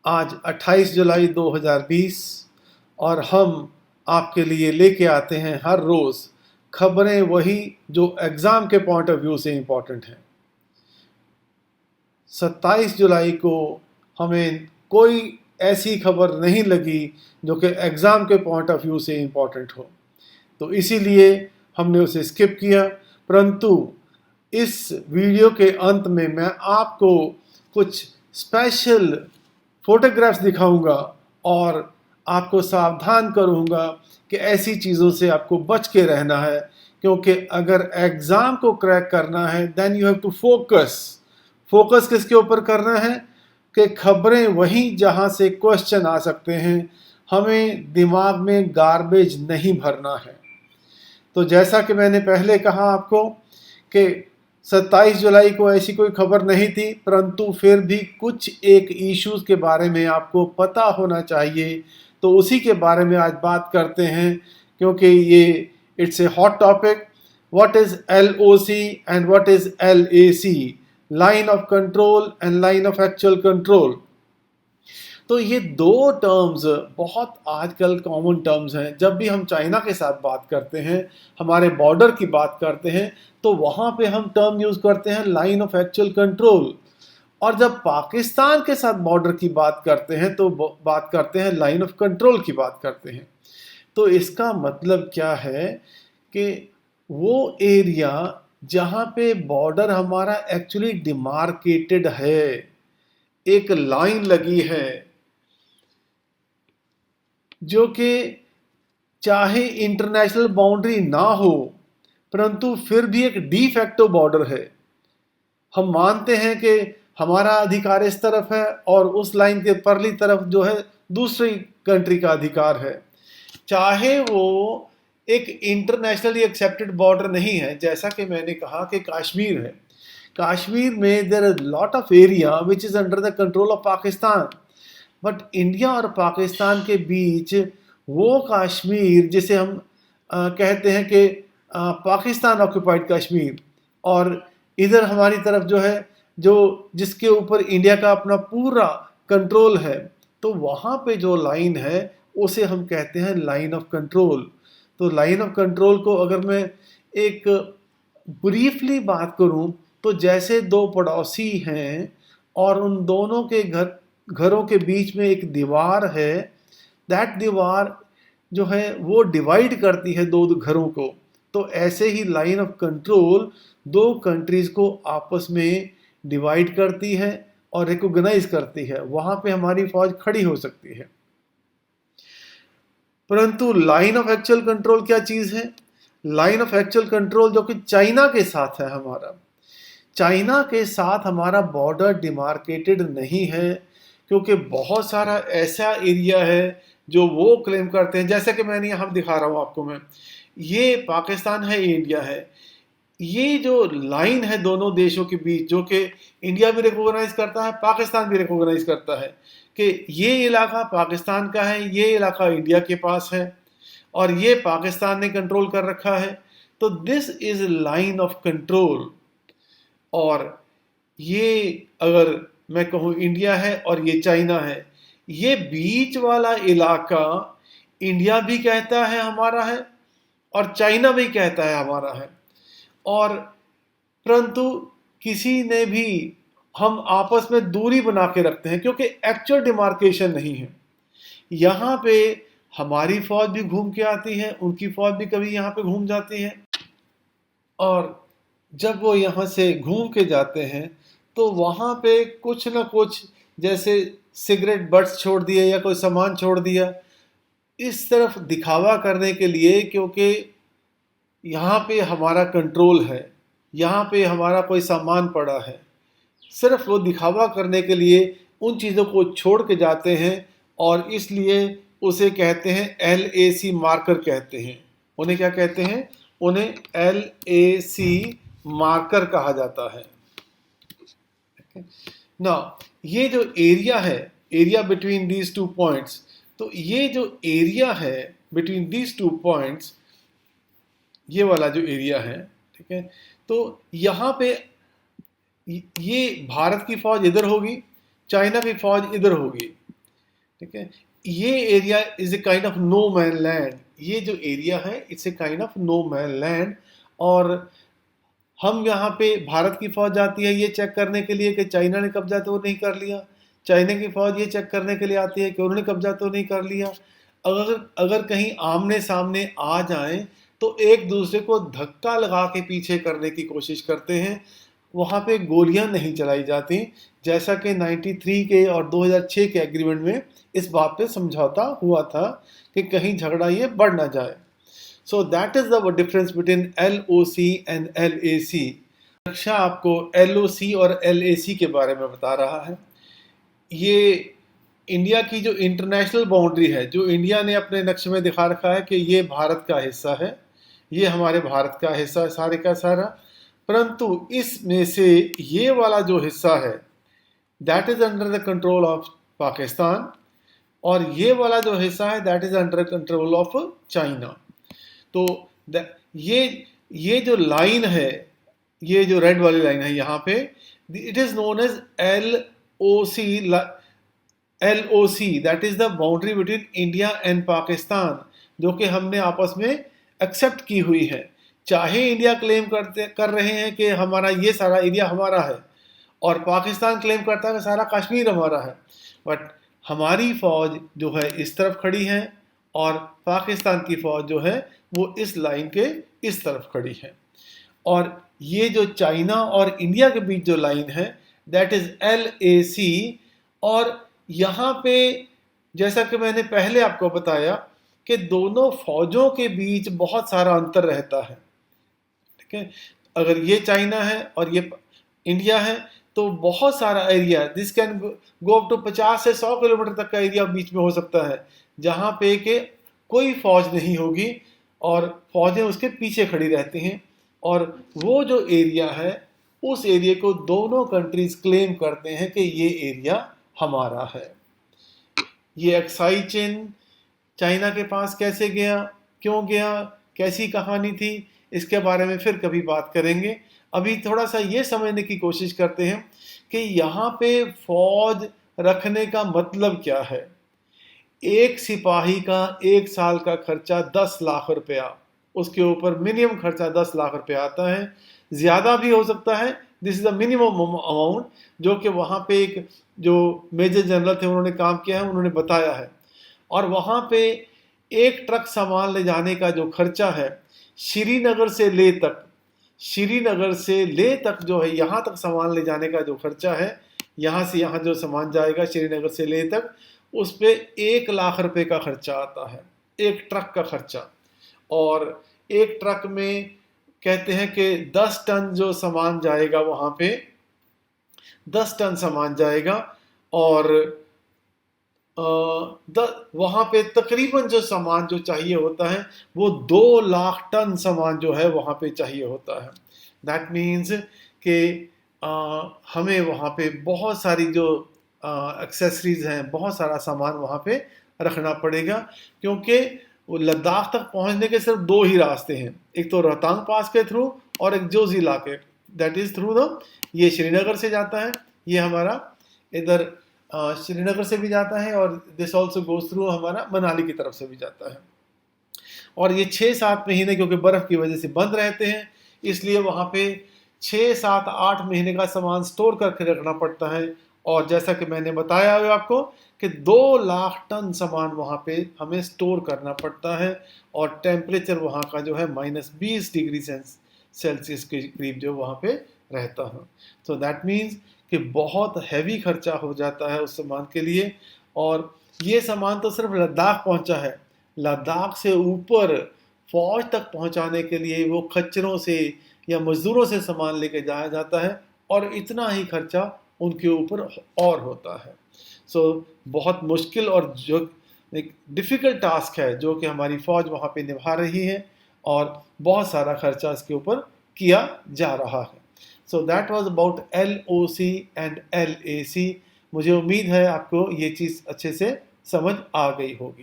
आज 28 जुलाई 2020 और हम आपके लिए लेके आते हैं हर रोज़ खबरें वही जो एग्ज़ाम के पॉइंट ऑफ व्यू से इम्पॉर्टेंट हैं। 27 जुलाई को हमें कोई ऐसी खबर नहीं लगी जो कि एग्ज़ाम के पॉइंट ऑफ व्यू से इम्पॉर्टेंट हो, तो इसीलिए हमने उसे स्किप किया। परंतु इस वीडियो के अंत में मैं आपको कुछ स्पेशल फोटोग्राफ्स दिखाऊंगा और आपको सावधान करूंगा कि ऐसी चीज़ों से आपको बच के रहना है, क्योंकि अगर एग्ज़ाम को क्रैक करना है then you have to focus किसके ऊपर करना है कि खबरें वहीं जहां से क्वेश्चन आ सकते हैं, हमें दिमाग में गार्बेज नहीं भरना है। तो जैसा कि मैंने पहले कहा आपको कि 27 जुलाई को ऐसी कोई खबर नहीं थी, परंतु फिर भी कुछ एक इश्यूज़ के बारे में आपको पता होना चाहिए, तो उसी के बारे में आज बात करते हैं, क्योंकि ये it's a hot topic. What is LOC and what is LAC, line of control and line of actual control. तो ये दो टर्म्स बहुत आजकल कॉमन टर्म्स हैं। जब भी हम चाइना के साथ बात करते हैं, हमारे बॉर्डर की बात करते हैं, तो वहाँ पे हम टर्म यूज़ करते हैं लाइन ऑफ एक्चुअल कंट्रोल, और जब पाकिस्तान के साथ बॉर्डर की बात करते हैं तो बात करते हैं लाइन ऑफ कंट्रोल की बात करते हैं। तो इसका मतलब क्या है कि वो एरिया जहाँ पे बॉर्डर हमारा एक्चुअली डिमार्केटेड है, एक लाइन लगी है जो कि चाहे इंटरनेशनल बाउंड्री ना हो परंतु फिर भी एक डी फैक्टो बॉर्डर है। हम मानते हैं कि हमारा अधिकार इस तरफ है और उस लाइन के परली तरफ जो है दूसरी कंट्री का अधिकार है, चाहे वो एक इंटरनेशनली एक्सेप्टेड बॉर्डर नहीं है। जैसा कि मैंने कहा कि कश्मीर है, कश्मीर में there is lot of area which is under the control of Pakistan, but India और पाकिस्तान के बीच वो कश्मीर जिसे हम कहते हैं कि पाकिस्तान ऑक्यूपाइड कश्मीर, और इधर हमारी तरफ जो है जो जिसके ऊपर इंडिया का अपना पूरा कंट्रोल है, तो वहाँ पे जो लाइन है उसे हम कहते हैं लाइन ऑफ कंट्रोल। तो लाइन ऑफ कंट्रोल को अगर मैं एक ब्रीफली बात करूं तो जैसे दो पड़ोसी हैं और उन दोनों के घरों के बीच में एक दीवार है, दैट दीवार जो है वो डिवाइड करती है दो घरों को, तो ऐसे ही लाइन ऑफ कंट्रोल दो कंट्रीज को आपस में डिवाइड करती है और रिकॉग्नाइज करती है। वहां पे हमारी फौज खड़ी हो सकती है। परंतु लाइन ऑफ एक्चुअल कंट्रोल क्या चीज है? लाइन ऑफ एक्चुअल कंट्रोल जो कि चाइना के साथ है, हमारा चाइना के साथ हमारा बॉर्डर डिमार्केटेड नहीं है, क्योंकि बहुत सारा ऐसा एरिया है जो वो क्लेम करते हैं, जैसे कि मैंने यहाँ दिखा रहा हूँ आपको मैं, ये पाकिस्तान है, ये इंडिया है। ये जो लाइन है दोनों देशों के बीच, जो कि इंडिया भी रिकॉग्नाइज करता है, पाकिस्तान भी रिकॉग्नाइज करता है कि ये इलाका पाकिस्तान का है, ये इलाका इंडिया के पास है और ये पाकिस्तान ने कंट्रोल कर रखा है, तो this is line of control. और ये अगर मैं कहूँ इंडिया है और ये चाइना है, ये बीच वाला इलाका इंडिया भी कहता है हमारा है और चाइना भी कहता है हमारा है, और परंतु किसी ने भी हम आपस में दूरी बना के रखते हैं क्योंकि एक्चुअल डिमार्केशन नहीं है। यहाँ पे हमारी फौज भी घूम के आती है, उनकी फौज भी कभी यहाँ पे घूम जाती है, और जब वो यहाँ से घूम के जाते हैं तो वहाँ पे कुछ ना कुछ जैसे सिगरेट बट्स छोड़ दिए या कोई सामान छोड़ दिया, इस तरफ दिखावा करने के लिए, क्योंकि यहाँ पे हमारा कंट्रोल है, यहाँ पे हमारा कोई सामान पड़ा है, सिर्फ वो दिखावा करने के लिए उन चीज़ों को छोड़ के जाते हैं, और इसलिए उसे कहते हैं LAC मार्कर कहते हैं। उन्हें क्या कहते हैं? उन्हें LAC मार्कर कहा जाता है ना। ये जो एरिया है, area between these two points, तो ये जो एरिया है बिटवीन दीज टू पॉइंट्स, ये वाला जो एरिया है, ठीक है, तो यहाँ पे ये भारत की फौज इधर होगी, चाइना की फौज इधर होगी, ठीक है। ये area is a kind of no man land, ये जो एरिया है it's a kind of no man land. और हम यहाँ पे भारत की फौज जाती है ये चेक करने के लिए कि चाइना ने कब्जा तो नहीं कर लिया, चाइना की फौज ये चेक करने के लिए आती है कि उन्होंने कब्जा तो नहीं कर लिया। अगर अगर कहीं आमने सामने आ जाएं तो एक दूसरे को धक्का लगा के पीछे करने की कोशिश करते हैं, वहाँ पे गोलियां नहीं चलाई जाती, जैसा कि 93 के और 2006 के एग्रीमेंट में इस बात पे समझौता हुआ था कि कहीं झगड़ा ये बढ़ ना जाए। So that is the difference between LOC and LAC। रक्षा आपको LOC और LAC के बारे में बता रहा है। ये इंडिया की जो इंटरनेशनल बाउंड्री है, जो इंडिया ने अपने नक्शे में दिखा रखा है कि ये भारत का हिस्सा है, ये हमारे भारत का हिस्सा है सारे का सारा। परंतु इसमें से ये वाला जो हिस्सा है that is under the control of Pakistan, और ये वाला जो हिस्सा है that is under control of China. तो ये जो लाइन है, ये जो रेड वाली लाइन है यहाँ पे, it is known as LOC, that is the boundary between India and Pakistan, जो कि हमने आपस में एक्सेप्ट की हुई है। चाहे इंडिया क्लेम कर रहे हैं कि हमारा ये सारा एरिया हमारा है, और पाकिस्तान क्लेम करता है कि सारा कश्मीर हमारा है, बट हमारी फौज जो है इस तरफ खड़ी है और पाकिस्तान की फौज जो है वो इस लाइन के इस तरफ खड़ी है। और ये जो चाइना और इंडिया के बीच जो लाइन है दैट इज LAC। और यहाँ पे जैसा कि मैंने पहले आपको बताया कि दोनों फौजों के बीच बहुत सारा अंतर रहता है, ठीक है। अगर ये चाइना है और ये इंडिया है तो बहुत सारा area, this can go up to 50 से 100 किलोमीटर तक का एरिया बीच में हो सकता है, जहाँ पे कि कोई फौज नहीं होगी और फौजें उसके पीछे खड़ी रहती हैं। और वो जो एरिया है उस एरिया को दोनों कंट्रीज क्लेम करते हैं कि ये एरिया हमारा है। ये एक्साई चेन चाइना के पास कैसे गया, क्यों गया, कैसी कहानी थी, इसके बारे में फिर कभी बात करेंगे। अभी थोड़ा सा ये समझने की कोशिश करते हैं कि यहाँ पे फौज रखने का मतलब क्या है। एक सिपाही का 1 साल का खर्चा 10 लाख रुपया, उसके ऊपर मिनिमम खर्चा 10 लाख रुपया आता है, ज़्यादा भी हो सकता है। This is the minimum amount जो कि वहाँ पे एक जो मेजर जनरल थे उन्होंने काम किया है, उन्होंने बताया है। और वहाँ पे एक ट्रक सामान ले जाने का जो खर्चा है श्रीनगर से ले तक जो है, यहाँ तक सामान ले जाने का जो खर्चा है, यहाँ से यहाँ जो सामान जाएगा श्रीनगर से ले तक, उस पर 1 लाख रुपए का खर्चा आता है, एक ट्रक का खर्चा। और एक ट्रक में कहते हैं कि 10 टन जो सामान जाएगा, वहाँ पे 10 टन सामान जाएगा, और वहाँ पे तकरीबन जो सामान जो चाहिए होता है वो 2 लाख टन सामान जो है वहाँ पे चाहिए होता है। दैट मीन्स कि हमें वहाँ पे बहुत सारी जो एक्सेसरीज हैं, बहुत सारा सामान वहाँ पे रखना पड़ेगा, क्योंकि वो लद्दाख तक पहुँचने के सिर्फ 2 ही रास्ते हैं, एक तो रोहतांग पास के थ्रू और एक जोजिला के, दैट इज़ थ्रू द, ये श्रीनगर से जाता है, ये हमारा इधर श्रीनगर से भी जाता है, और दिस ऑल्सो गोज थ्रू हमारा मनाली की तरफ से भी जाता है। और ये 6-7 महीने क्योंकि बर्फ़ की वजह से बंद रहते हैं, इसलिए वहाँ पे 6-7-8 महीने का सामान स्टोर करके रखना पड़ता है। और जैसा कि मैंने बताया है आपको कि 2 लाख टन सामान वहाँ पे हमें स्टोर करना पड़ता है, और टेम्परेचर वहाँ का जो है -20 डिग्री सेल्सियस के करीब जो वहाँ पे रहता है। सो दैट मीन्स कि बहुत हैवी खर्चा हो जाता है उस सामान के लिए। और ये सामान तो सिर्फ लद्दाख पहुंचा है, लद्दाख से ऊपर फौज तक पहुंचाने के लिए वो खच्चरों से या मजदूरों से सामान लेके जाया जाता है, और इतना ही खर्चा उनके ऊपर और होता है। सो बहुत मुश्किल और जो एक डिफ़िकल्ट टास्क है जो कि हमारी फ़ौज वहाँ पे निभा रही है, और बहुत सारा खर्चा इसके ऊपर किया जा रहा है। So that was about LOC and LAC। मुझे उम्मीद है आपको ये चीज़ अच्छे से समझ आ गई होगी।